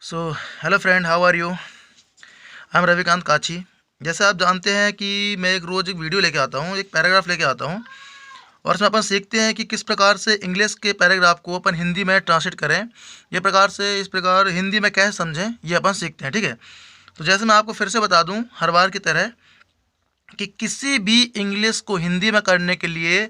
So hello friend, how are you? I am Ravikant Kachi. जैसे आप जानते हैं कि मैं एक रोज़ एक वीडियो लेके आता हूँ, एक पैराग्राफ लेके आता हूँ और इसमें अपन सीखते हैं कि किस प्रकार से इंग्लिश के पैराग्राफ को अपन हिंदी में ट्रांसलेट करें। ये प्रकार से इस प्रकार हिंदी में कैसे समझें, ये अपन सीखते हैं। ठीक है, तो जैसे मैं आपको फिर से बता दूँ हर बार की तरह कि किसी भी इंग्लिश को हिंदी में करने के लिए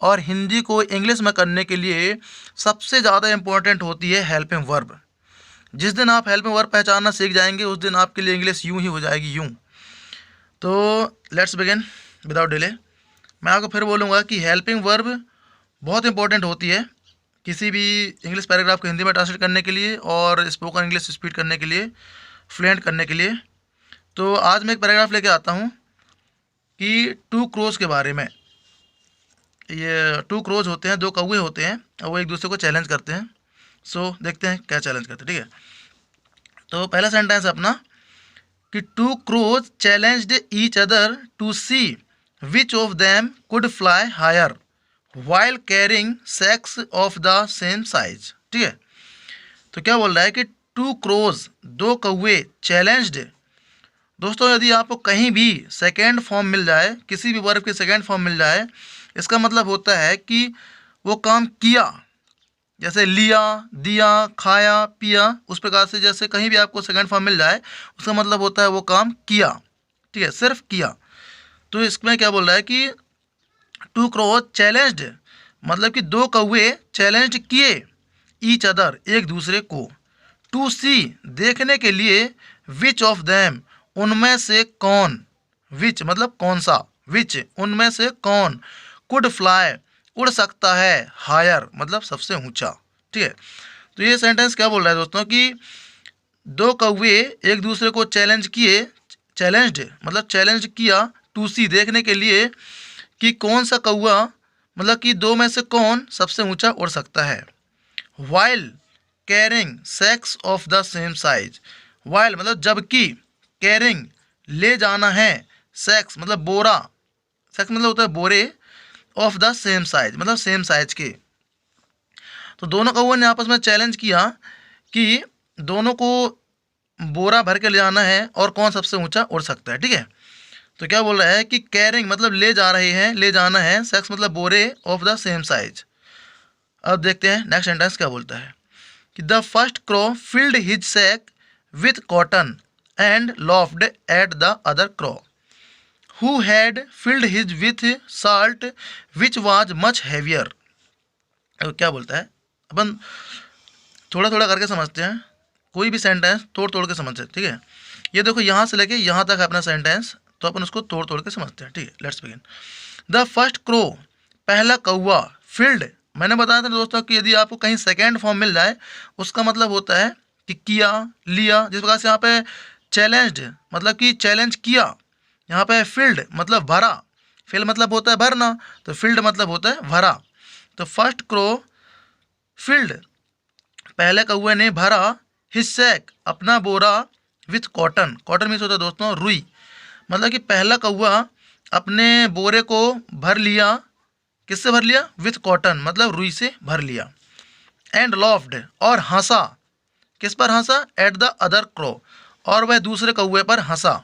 और हिंदी को इंग्लिश में करने के लिए सबसे ज़्यादा इम्पोर्टेंट होती है हेल्पिंग वर्ब। जिस दिन आप हेल्पिंग वर्ब पहचानना सीख जाएंगे उस दिन आपके लिए इंग्लिश यूं ही हो जाएगी, यूं। तो लेट्स बिगिन विदाउट डिले। मैं आपको फिर बोलूँगा कि हेल्पिंग वर्ब बहुत इंपॉर्टेंट होती है किसी भी इंग्लिश पैराग्राफ को हिंदी में ट्रांसलेट करने के लिए और स्पोकन इंग्लिश स्पीड करने के लिए, फ्लुएंट करने के लिए। तो आज मैं एक पैराग्राफ लेके आता हूँ कि टू क्रोज के बारे में। ये टू क्रोज होते हैं, दो कौवे होते हैं और वो एक दूसरे को चैलेंज करते हैं। सो देखते हैं क्या चैलेंज करते हैं। ठीक है, तो पहला सेंटेंस है अपना कि two crows challenged each other to see which of them could fly higher while carrying sacks of the same size. ठीक है, तो क्या बोल रहा है कि टू क्रोज, दो कौवे, चैलेंज्ड। दोस्तों, यदि आपको कहीं भी सेकेंड फॉर्म मिल जाए, किसी भी वर्ब की सेकेंड फॉर्म मिल जाए, इसका मतलब होता है कि वो काम किया। जैसे लिया, दिया, खाया, पिया, उस प्रकार से जैसे कहीं भी आपको सेकंड फॉर्म मिल जाए उसका मतलब होता है वो काम किया। ठीक है, सिर्फ किया। तो इसमें क्या बोल रहा है कि टू क्रो चैलेंज्ड, मतलब कि दो कौवे चैलेंज किए ईच अदर, एक दूसरे को, टू सी, देखने के लिए, विच ऑफ देम, उनमें से कौन, विच मतलब कौन सा, विच उनमें से कौन, कुड फ्लाई, उड़ सकता है, हायर मतलब सबसे ऊंचा। ठीक है, तो ये सेंटेंस क्या बोल रहा है दोस्तों कि दो कौवे एक दूसरे को चैलेंज किए, चैलेंज्ड मतलब चैलेंज किया, टू सी देखने के लिए कि कौन सा कौवा, मतलब कि दो में से कौन सबसे ऊंचा उड़ सकता है। While carrying sacks of the same size, while मतलब जबकि, कैरिंग ले जाना है, सेक्स मतलब बोरा, सेक्स मतलब होता है बोरे, ऑफ द सेम साइज मतलब सेम साइज के। तो दोनों कौओं ने आपस में चैलेंज किया कि दोनों को बोरा भर के ले जाना है और कौन सबसे ऊंचा उड़ सकता है। ठीक है, तो क्या बोल रहा है कि कैरिंग मतलब ले जा रहे हैं, ले जाना है, सेक्स मतलब बोरे, ऑफ द सेम साइज। अब देखते हैं नेक्स्ट सेंटेंस क्या बोलता है कि the first crow filled his sack with cotton and laughed at the other crow who had filled his with salt which was much heavier. क्या बोलता है, अपन थोड़ा थोड़ा करके समझते हैं, कोई भी सेंटेंस तोड़ तोड़ के समझते हैं। ठीक है, ये देखो यहाँ से लेके यहाँ तक है अपना सेंटेंस, तो अपन उसको तोड़ तोड़ के समझते हैं। ठीक है, let's begin. The first crow, पहला कौवा, फील्ड, मैंने बताया था दोस्तों कि यदि आपको कहीं सेकेंड फॉर्म मिल जाए उसका मतलब होता है कि किया, लिया। जिस प्रकार से यहाँ पे चैलेंज्ड मतलब कि चैलेंज किया, यहाँ पे फील्ड मतलब भरा, फिल मतलब होता है भरना, तो फील्ड मतलब होता है भरा। तो फर्स्ट क्रो फील्ड, पहले कौवे ने भरा, हिज सैक अपना बोरा, विथ कॉटन, कॉटन मीन्स होता है दोस्तों रुई, मतलब कि पहला कौवा अपने बोरे को भर लिया, किससे भर लिया, विथ कॉटन मतलब रुई से भर लिया। एंड लॉफ्ड और हंसा, किस पर हंसा, एट द अदर क्रो, और वह दूसरे कौवे पर हंसा।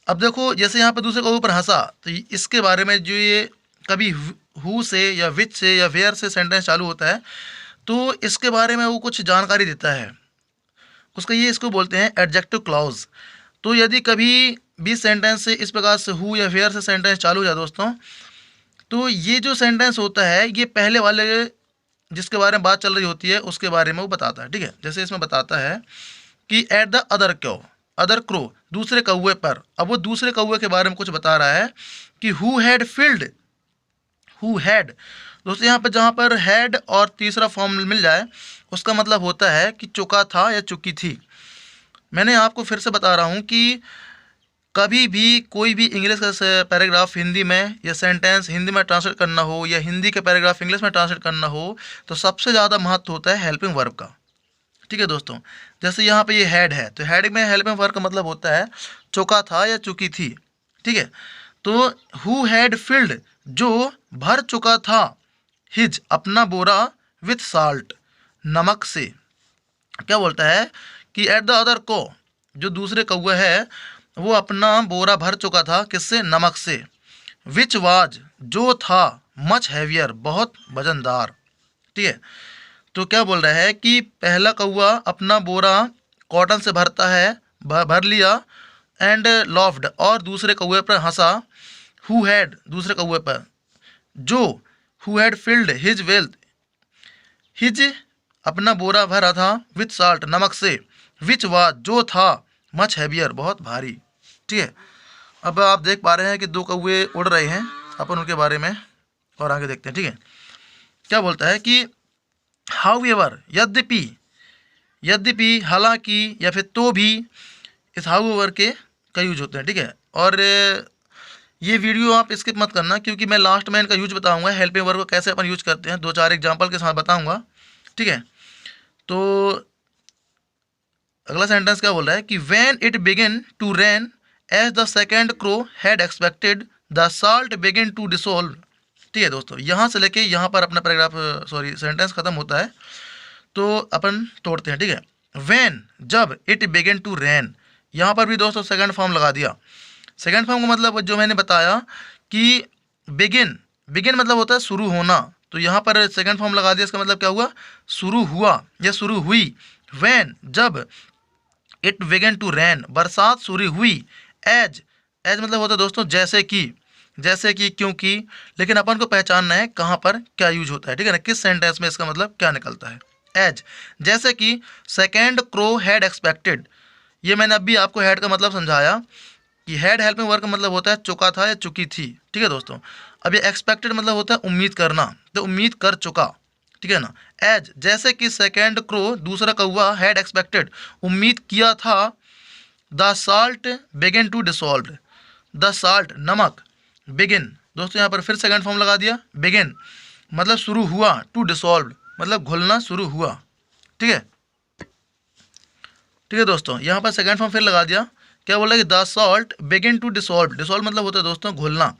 अब देखो जैसे यहाँ पर दूसरे कौवे पर हंसा, तो इसके बारे में जो ये कभी हु से या विच से या वेयर से सेंटेंस चालू होता है तो इसके बारे में वो कुछ जानकारी देता है, उसका ये इसको बोलते हैं एडजेक्टिव क्लॉज। तो यदि कभी भी सेंटेंस से इस प्रकार से हु या वेयर से सेंटेंस चालू हो जाए दोस्तों, तो ये जो सेंटेंस होता है ये पहले वाले जिसके बारे में बात चल रही होती है उसके बारे में वो बताता है। ठीक है, जैसे इसमें बताता है कि eight the other crow, other crow दूसरे कौवे पर। अब वो दूसरे कौवे के बारे में कुछ बता रहा है कि who had field, who had, दोस्तों यहाँ पर जहाँ पर हैड और तीसरा फॉर्म मिल जाए उसका मतलब होता है कि चुका था या चुकी थी। मैंने आपको फिर से बता रहा हूँ कि कभी भी कोई भी इंग्लिश का पैराग्राफ हिंदी में या सेंटेंस हिंदी में ट्रांसलेट करना हो या हिंदी के पैराग्राफ इंग्लिश में ट्रांसलेट करना हो तो सबसे ज़्यादा महत्व होता है हेल्पिंग वर्ब का। ठीक है दोस्तों, जैसे यहाँ पे ये हैड है तो हैड में हेल्पिंग वर्ब का मतलब होता है चुका था या चुकी थी। ठीक है, तो हु हैड फिल्ड जो भर चुका था, हिज अपना बोरा, विथ साल्ट नमक से, क्या बोलता है कि एट द अदर को, जो दूसरे कौवे है वो अपना बोरा भर चुका था, किससे? नमक से। विच वाज, जो था, मच हैवियर, बहुत वजनदार। ठीक है, तो क्या बोल रहा है कि पहला कौवा अपना बोरा कॉटन से भरता है, भर लिया, एंड लॉफ्ड, और दूसरे कौवे पर हंसा, हु हैड, दूसरे कौवे पर, जो, who had filled his wealth, his, अपना बोरा भरा था, विथ साल्ट, नमक से, विच वाज, जो था, मच हैवियर, बहुत भारी। ठीक है, अब आप देख पा रहे हैं कि दो कौवे उड़ रहे हैं, अपन उनके बारे में और आगे देखते हैं। ठीक है, क्या बोलता है कि हाउ एवर, यद्यपि, यद्यपि, हालांकि, या फिर तो भी, इस हाउ एवर के का यूज होते हैं। ठीक है, और ये वीडियो आप स्किप मत करना, क्योंकि मैं लास्ट में इनका यूज बताऊंगा, हेल्पिंग वर्ब को कैसे अपन यूज करते हैं, 2-4 एग्जांपल के साथ बताऊंगा। ठीक है, तो अगला सेंटेंस क्या बोल रहा है कि when it begin to rain as the second crow had expected, the salt begin to dissolve. ठीक है दोस्तों, यहाँ से लेके यहाँ पर अपना पैराग्राफ, सॉरी, सेंटेंस खत्म होता है, तो अपन तोड़ते हैं। ठीक है, व्हेन, जब, इट बिगिन टू रेन, यहाँ पर भी दोस्तों सेकंड फॉर्म लगा दिया। सेकंड फॉर्म का मतलब जो मैंने बताया कि बिगिन, बिगिन मतलब होता है शुरू होना, तो यहाँ पर सेकंड फॉर्म लगा दिया, इसका मतलब क्या हुआ? शुरू हुआ या शुरू हुई। व्हेन, जब, इट बिगन टू रेन, बरसात शुरू हुई, एज, एज मतलब होता है दोस्तों जैसे कि, जैसे कि, क्योंकि, लेकिन अपन को पहचानना है कहाँ पर क्या यूज होता है। ठीक है ना, किस सेंटेंस में इसका मतलब क्या निकलता है। एज, जैसे कि, सेकेंड क्रो हैड एक्सपेक्टेड, ये मैंने अभी आपको हैड का मतलब समझाया कि हैड हेल्पिंग वर्ब का मतलब होता है चुका था या चुकी थी। ठीक है दोस्तों, अब ये एक्सपेक्टेड मतलब होता है उम्मीद करना, तो उम्मीद कर चुका। ठीक है ना, एज, जैसे कि, सेकेंड क्रो, दूसरा कौवा, हैड एक्सपेक्टेड, उम्मीद किया था, the salt begin to dissolve, the salt, नमक, बिगिन, दोस्तों यहाँ पर फिर सेकंड फॉर्म लगा दिया, बिगिन मतलब शुरू हुआ, टू डिसॉल्व मतलब घुलना शुरू हुआ। ठीक है, ठीक है दोस्तों, यहाँ पर सेकंड फॉर्म फिर लगा दिया, क्या बोला कि the salt begin to dissolve, dissolve मतलब होता है दोस्तों घुलना,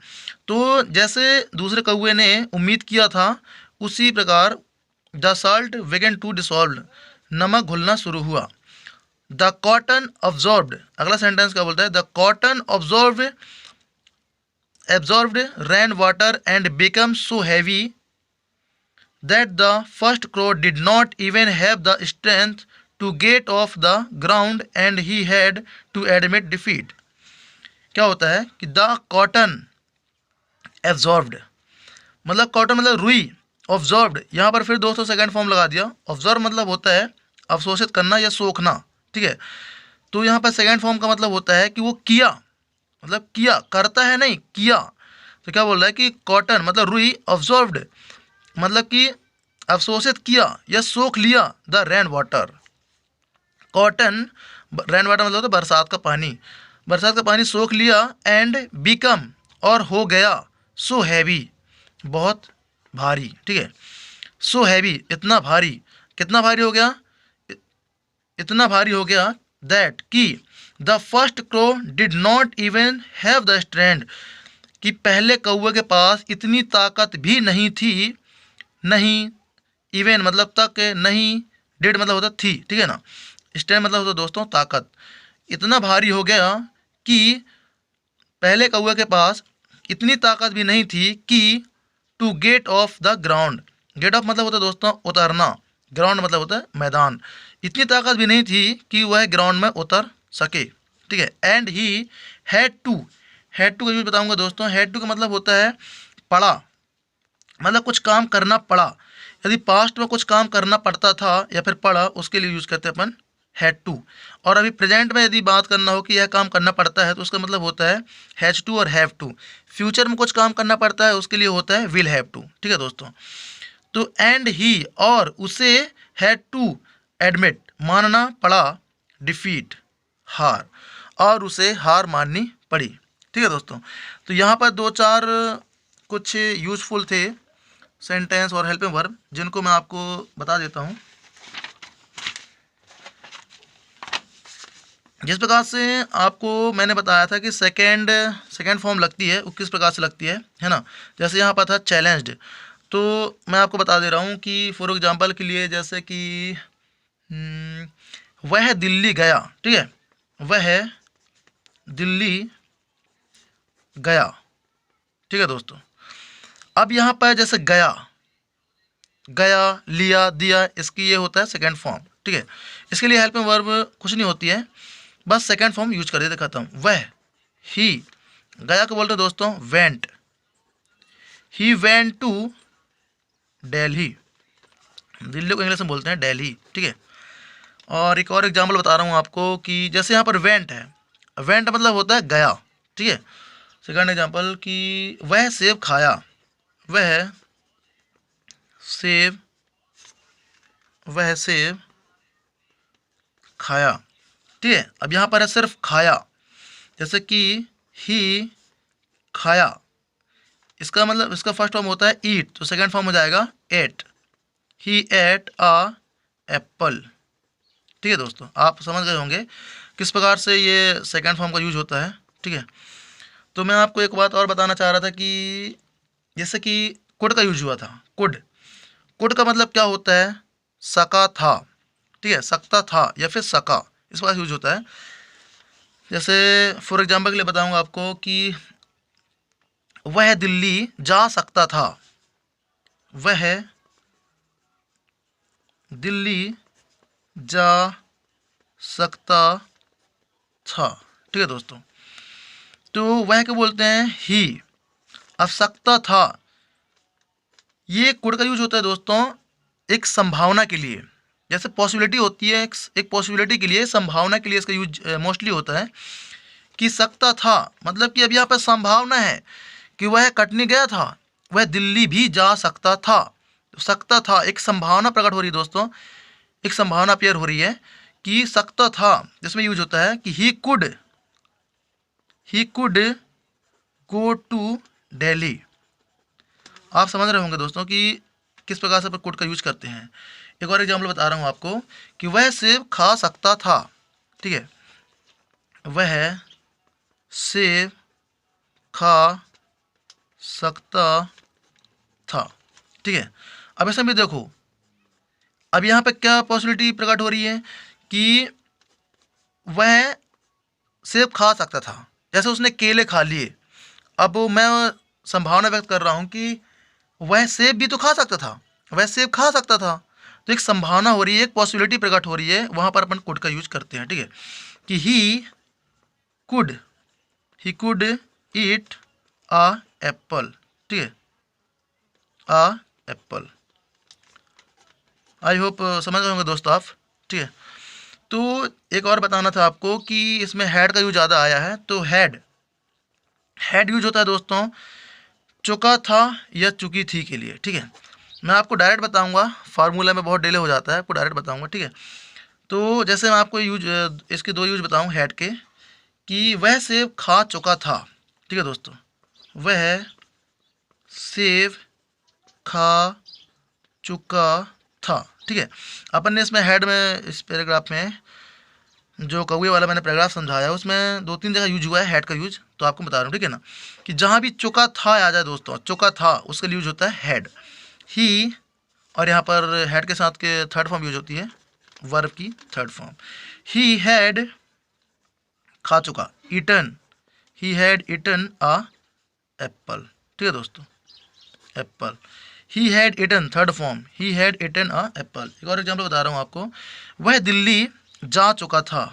तो जैसे दूसरे कौवे ने उम्मीद किया था, उसी प्रकार the salt begin to dissolve, नमक घुलना शुरू हुआ। द कॉटन ऑब्जॉर्ब्ड, अगला सेंटेंस क्या बोलता है? The cotton absorbed, absorbed rain water and became so heavy that the first crow did not even have the strength to get off the ground and he had to admit defeat। क्या होता है कि the cotton absorbed, मतलब cotton मतलब रुई, ऑब्जॉर्ब्ड, यहाँ पर फिर दोस्तों सेकंड फॉर्म लगा दिया। ऑब्जॉर्व मतलब होता है अवशोषित करना या सोखना। ठीक है, तो यहाँ पर सेकंड फॉर्म का मतलब होता है कि वो किया, मतलब किया, करता है नहीं, किया। तो क्या बोल रहा है कि कॉटन मतलब रुई, ऑब्जॉर्व्ड मतलब कि अवशोषित किया या सोख लिया, the rain water, cotton, rain water मतलब होता है बरसात का पानी, बरसात का पानी सोख लिया, एंड बिकम और हो गया, सो हैवी बहुत भारी। ठीक है, सो हैवी इतना भारी, कितना भारी हो गया? इतना भारी हो गया, दैट कि the first crow did not even have the strength, कि पहले कौवे के पास इतनी ताकत भी नहीं थी, नहीं, इवन मतलब तक, नहीं, डिड मतलब होता थी। ठीक है ना, स्ट्रेंथ मतलब होता दोस्तों ताकत, इतना भारी हो गया कि पहले कौवे के पास इतनी ताकत भी नहीं थी कि to get off the ground, get off मतलब होता है दोस्तों उतरना, ग्राउंड मतलब होता है मैदान, इतनी ताकत भी नहीं थी कि वह ग्राउंड में उतर सके। ठीक है, and he had to, had to का यूज बताऊंगा दोस्तों। हैड टू का मतलब होता है पड़ा, मतलब कुछ काम करना पड़ा, यदि पास्ट में कुछ काम करना पड़ता था या फिर पड़ा, उसके लिए यूज करते हैं अपन हैड टू। और अभी प्रेजेंट में यदि बात करना हो कि यह काम करना पड़ता है, तो उसका मतलब होता है हैज टू और हैव टू। फ्यूचर में कुछ काम करना पड़ता है, उसके लिए होता है विल हैव टू। ठीक है दोस्तों, तो एंड ही और उसे, हैड टू एडमिट मानना पड़ा, डिफीट हार, और उसे हार माननी पड़ी। ठीक है दोस्तों, तो यहाँ पर 2-4 कुछ यूजफुल थे सेंटेंस और हेल्पिंग वर्ब, जिनको मैं आपको बता देता हूँ। जिस प्रकार से आपको मैंने बताया था कि सेकेंड फॉर्म लगती है, वो किस प्रकार से लगती है ना। जैसे यहाँ पर था चैलेंज्ड, तो मैं आपको बता दे रहा हूँ कि फॉर एग्जांपल के लिए, जैसे कि वह दिल्ली गया, ठीक है, वह दिल्ली गया, ठीक है दोस्तों। अब यहाँ पर जैसे गया, गया, लिया, दिया, इसकी ये होता है सेकंड फॉर्म, ठीक है। इसके लिए हेल्पिंग वर्ब कुछ नहीं होती है, बस सेकंड फॉर्म यूज कर देते, खत्म। वह, ही, गया को बोलते हैं दोस्तों went, he went to Delhi, Delhi को इंग्लिश में बोलते हैं दिल्ली, ठीक है। और एक और एग्जाम्पल बता रहा हूँ आपको कि जैसे यहाँ पर वेंट है, वेंट मतलब होता है गया, ठीक है। सेकंड एग्जाम्पल कि वह सेब खाया, वह सेब, वह सेब खाया, ठीक है। अब यहाँ पर है सिर्फ खाया, जैसे कि ही खाया, इसका मतलब इसका फर्स्ट फॉर्म होता है ईट, तो सेकंड फॉर्म हो जाएगा ate, he ate a apple, ठीक है दोस्तों। आप समझ गए होंगे किस प्रकार से ये सेकंड फॉर्म का यूज होता है, ठीक है। तो मैं आपको एक बात और बताना चाह रहा था कि जैसे कि कुड का यूज हुआ था, कुड, कुड का मतलब क्या होता है, सका था, ठीक है, सकता था या फिर सका, इस प्रकार यूज होता है। जैसे फॉर एग्जांपल के लिए बताऊंगा आपको कि वह दिल्ली जा सकता था, वह दिल्ली जा सकता था, ठीक है दोस्तों। तो वह क्या बोलते हैं, ही। अब सकता था, ये कुड का यूज होता है दोस्तों एक संभावना के लिए, जैसे पॉसिबिलिटी होती है, एक पॉसिबिलिटी के लिए, संभावना के लिए इसका यूज मोस्टली होता है। कि सकता था मतलब कि अब यहाँ पर संभावना है कि वह कटनी गया था, वह दिल्ली भी जा सकता था, सकता था, एक संभावना प्रकट हो रही है दोस्तों, एक संभावना अपेयर हो रही है कि सकता था, जिसमें यूज होता है कि he could go to Delhi. आप समझ रहे होंगे दोस्तों कि किस प्रकार से कुड का यूज करते हैं। एक और एग्जाम्पल बता रहा हूँ आपको कि वह सेब खा सकता था, ठीक है, वह सेब खा सकता था, ठीक है। अब ऐसे में देखो, अब यहाँ पे क्या पॉसिबिलिटी प्रकट हो रही है कि वह सेब खा सकता था, जैसे उसने केले खा लिए। अब मैं संभावना व्यक्त कर रहा हूँ कि वह सेब भी तो खा सकता था, वह सेब खा सकता था, तो एक संभावना हो रही है, एक पॉसिबिलिटी प्रकट हो रही है, वहाँ पर अपन कुड का यूज करते हैं, ठीक है, कि he could eat uh Apple, ठीक है, आ एप्पल। आई होप समझ रहे होंगे दोस्तों आप, ठीक है। तो एक और बताना था आपको कि इसमें हैड का यूज ज़्यादा आया है, तो हैड यूज होता है दोस्तों चुका था या चुकी थी के लिए, ठीक है। मैं आपको डायरेक्ट बताऊंगा, फार्मूला में बहुत डिले हो जाता है, आपको डायरेक्ट बताऊंगा, ठीक है। तो जैसे मैं आपको यूज इसके दो यूज बताऊं हैड के, कि वह सेब खा चुका था, ठीक है दोस्तों, वह सेब खा चुका था, ठीक है। अपन ने इसमें हेड में, इस पैराग्राफ में जो कौवे वाला मैंने पैराग्राफ समझाया उसमें 2-3 जगह यूज हुआ है हेड का यूज, तो आपको बता रहा हूँ, ठीक है ना, कि जहाँ भी चुका था आ जाए दोस्तों, चुका था उसका यूज होता है हेड, ही। और यहाँ पर हेड के साथ के थर्ड फॉर्म यूज होती है वर्ब की थर्ड फॉर्म, ही हैड खा चुका, eaten, he had eaten a apple, ठीक है दोस्तों, apple, he had eaten third form, he had eaten a apple. एक और एग्जाम्पल बता रहा हूँ आपको, वह दिल्ली जा चुका था,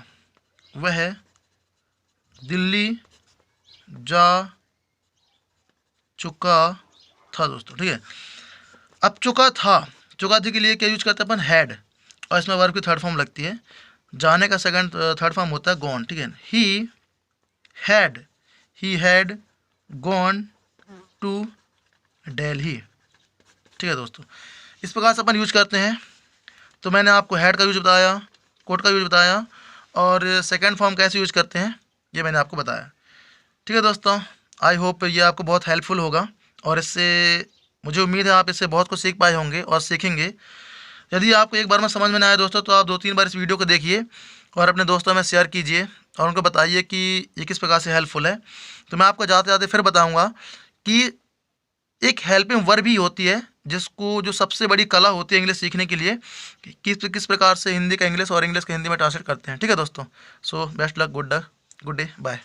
वह दिल्ली जा चुका था दोस्तों, ठीक है। अब चुका था, चुका थी के लिए क्या यूज करते हैं अपन, हैड, और इसमें वर्ब की थर्ड फॉर्म लगती है, जाने का सेकंड थर्ड फॉर्म होता है गॉन, ठीक है। He had gone to Delhi, ठीक है दोस्तों। इस प्रकार से अपन यूज करते हैं। तो मैंने आपको हैड का यूज बताया, कोड का यूज बताया, और सेकंड फॉर्म कैसे यूज करते हैं ये मैंने आपको बताया, ठीक है दोस्तों। आई होप ये आपको बहुत हेल्पफुल होगा, और इससे मुझे उम्मीद है आप इससे बहुत कुछ सीख पाए होंगे और सीखेंगे। यदि आपको एक बार में समझ में ना आए दोस्तों, तो आप 2-3 बार इस वीडियो को देखिए और अपने दोस्तों में शेयर कीजिए और उनको बताइए कि ये किस प्रकार से हेल्पफुल है। तो मैं आपको जाते जाते फिर बताऊँगा कि एक हेल्पिंग वर्ब ही होती है जिसको जो सबसे बड़ी कला होती है इंग्लिश सीखने के लिए, कि किस प्रकार से हिंदी का इंग्लिश और इंग्लिश का हिंदी में ट्रांसलेट करते हैं। ठीक है दोस्तों, so best luck, good day, bye.